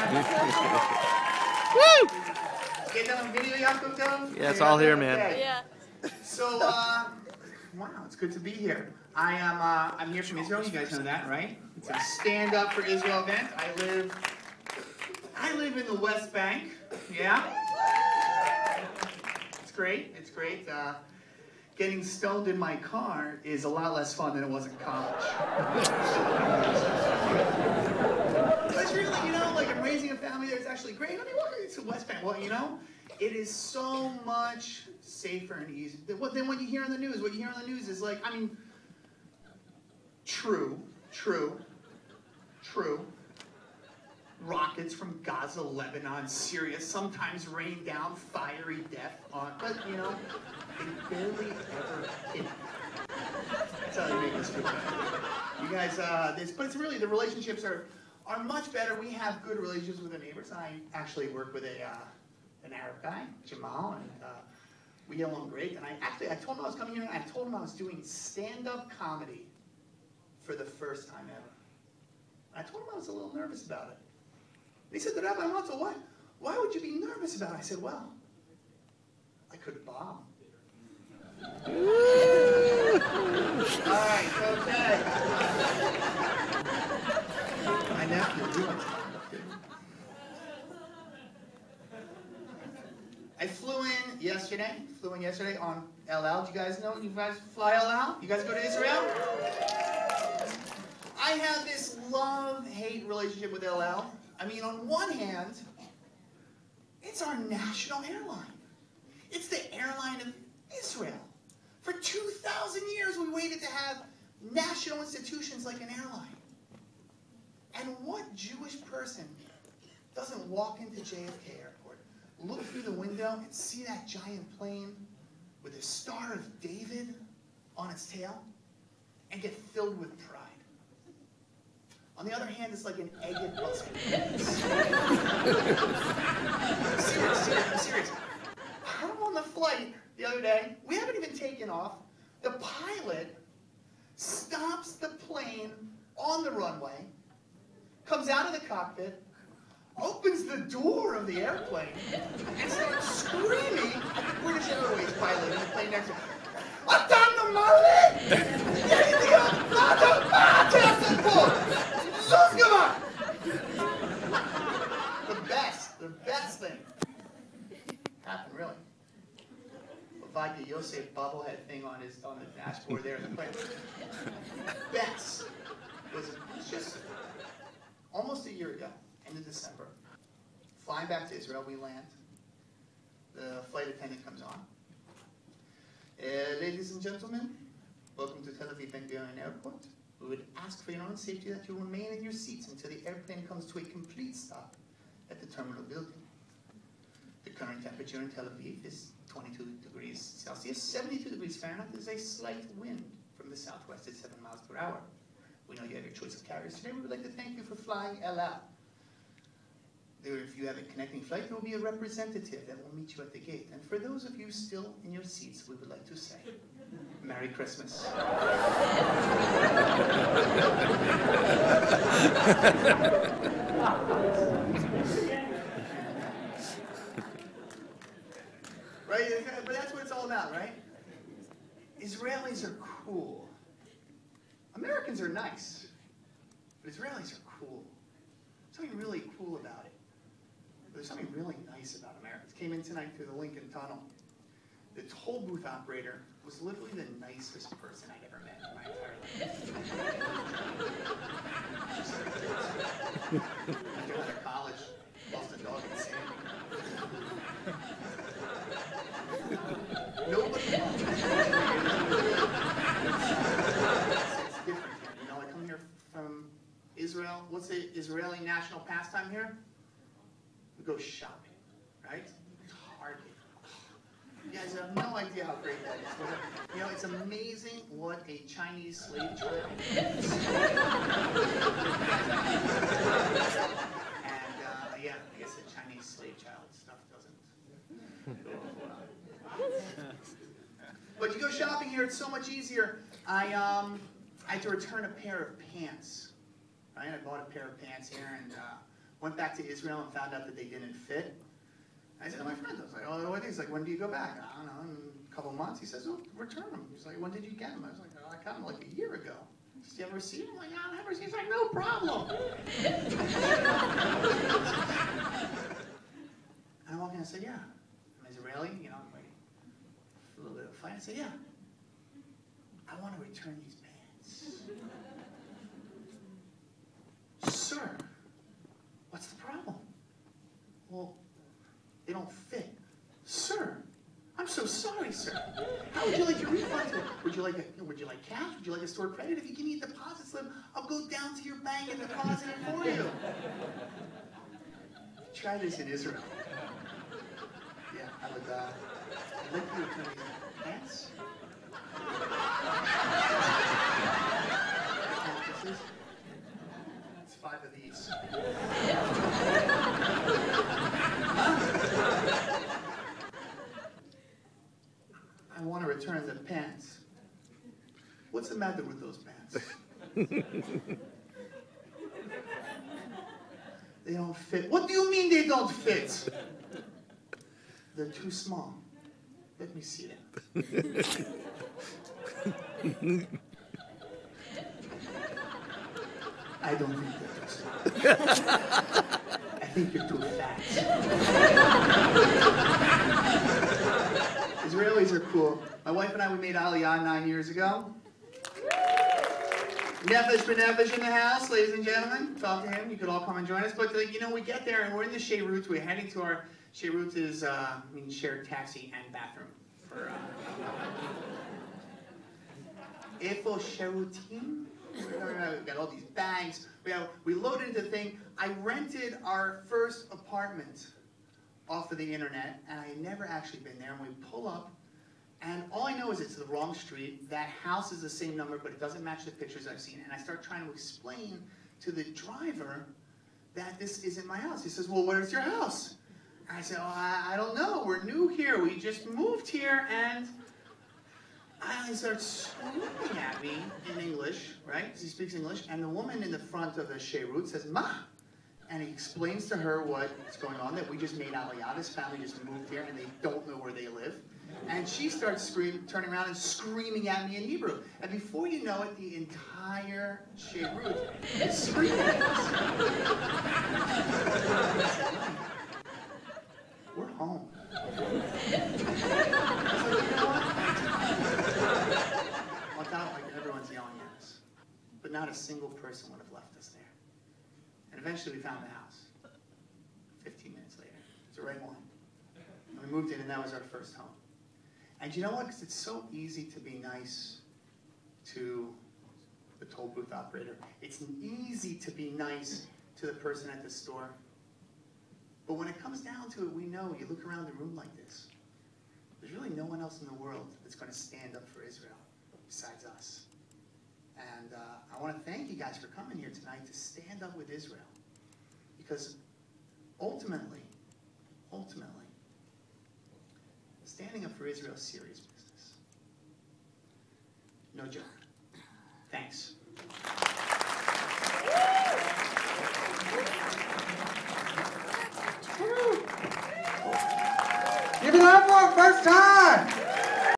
Woo! Get that on video, Yaakov? Yeah, it's all here, man. Okay. Yeah. So, wow, it's good to be here. I'm here from Israel. You guys know that, right? It's a Stand Up for Israel event. I live in the West Bank. Yeah. It's great. It's great. Getting stoned in my car is a lot less fun than it was in college. But it's really, like I'm raising a family there. It's actually great. I mean, it's the West Bank. Well, it is so much safer and easier than what you hear on the news. What you hear on the news is like, I mean, true. Rockets from Gaza, Lebanon, Syria sometimes rain down fiery death on, but they barely ever hit. That's how they make us feel better. You guys, but it's really, the relationships are much better. We have good relationships with the neighbors. I actually work with an Arab guy, Jamal, and we get along great. And I told him I was coming here, and I told him I was doing stand-up comedy for the first time ever. I told him I was a little nervous about it. He said, "The Rabbi Mottle, why would you be nervous about it?" I said, "Well, I could bomb." All right, okay. My nephew, he wants to bomb too. I flew in yesterday on El Al. Do you guys know? You guys fly El Al? You guys go to Israel? I have this love-hate relationship with El Al. I mean, on one hand, it's our national airline. It's the airline of Israel. For 2,000 years, we waited to have national institutions like an airline. And what Jewish person doesn't walk into JFK Airport, look through the window, and see that giant plane with the Star of David on its tail, and get filled with pride? On the other hand, it's like an egg at busted. I'm serious. I'm on the flight the other day. We haven't even taken off. The pilot stops the plane on the runway, comes out of the cockpit, opens the door of the airplane, and starts screaming at the British Airways pilot in the plane next to him. The best thing happened, really. Vodka Yosef bobblehead thing on the dashboard there in the plane. Best was just almost a year ago, end of December. Flying back to Israel, we land. The flight attendant comes on. Ladies and gentlemen, welcome to Tel Aviv Ben Gurion Airport. We would ask for your own safety that you remain in your seats until the airplane comes to a complete stop at the terminal building. The current temperature in Tel Aviv is 22 degrees Celsius, 72 degrees Fahrenheit. There's a slight wind from the southwest at 7 miles per hour. We know you have your choice of carriers today. We would like to thank you for flying El Al. If you have a connecting flight, there will be a representative that will meet you at the gate. And for those of you still in your seats, we would like to say, Merry Christmas. Right? But that's what it's all about, right? Israelis are cool. Americans are nice. But Israelis are cool. Something really cool about it. There's something really nice about Americans. Came in tonight through the Lincoln Tunnel. The toll booth operator was literally the nicest person I'd ever met in my entire life. I went to college, lost a dog in Sandy. Nobody loves it. It's different here. I come here from Israel. What's the Israeli national pastime here? We go shopping, right? Target. You guys have no idea how great that is. It's amazing what a Chinese slave trade is. And yeah, I guess the Chinese slave child stuff doesn't go well. But you go shopping here, it's so much easier. I had to return a pair of pants. Right? I bought a pair of pants here, and Went back to Israel and found out that they didn't fit. I said to my friend, I was like, oh, what is? Like, when do you go back? I don't know, in a couple months. He says, oh, return them. He's like, when did you get them? I was like, oh, I got them like a year ago. Did you ever see them? I'm like, I never see them. He's like, no problem. And I walk in and I said, yeah. I'm Israeli, you know, I'm waiting for a little bit of a fight. I said, yeah. I want to return these pants. Sir, what's the problem? Well, they don't fit. Sir, I'm so sorry, sir. How would you like your refund? Would you like cash? Would you like a stored credit? If you give me a deposit slip, I'll go down to your bank and deposit it for you. Try this in Israel. Yeah, I would I'd like you to return these pants. It's 5 of these. I want to return the pants. What's the matter with those pants? They don't fit. What do you mean they don't fit? They're too small. Let me see them. I don't think they're too small. I think you're too fat. Israelis are cool. My wife and I, we made Aliyah 9 years ago. Nefesh B'Nefesh in the house, ladies and gentlemen. Talk to him. You could all come and join us. But, you know, we get there and we're in the Sheirut. We're heading to our Sheirut is means shared taxi and bathroom. For Efo Sherutim. We've got all these bags. We loaded into the thing. I rented our first apartment off of the internet, and I had never actually been there. And we pull up, and all I know is it's the wrong street. That house is the same number, but it doesn't match the pictures I've seen. And I start trying to explain to the driver that this isn't my house. He says, well, where's your house? And I said, oh, I don't know. We're new here. We just moved here, and he starts screaming at me in English, right? Because he speaks English. And the woman in the front of the Sheirut says, Ma. And he explains to her what's going on, that we just made Aliyah. This family just moved here, and they don't know where they live. And she starts turning around and screaming at me in Hebrew. And before you know it, the entire Sheirut is screaming at us. We're home. I was like, you know what? Like everyone's yelling at us. But not a single person would have left us there. And eventually we found the house. 15 minutes later. It's the right one. And we moved in, and that was our first home. And you know what? Because it's so easy to be nice to the toll booth operator. It's easy to be nice to the person at the store. But when it comes down to it, we know, you look around the room like this, there's really no one else in the world that's going to stand up for Israel besides us. And I want to thank you guys for coming here tonight to stand up with Israel. Because ultimately, standing up for Israel is serious business. No joke. Thanks. Give it up for our first time!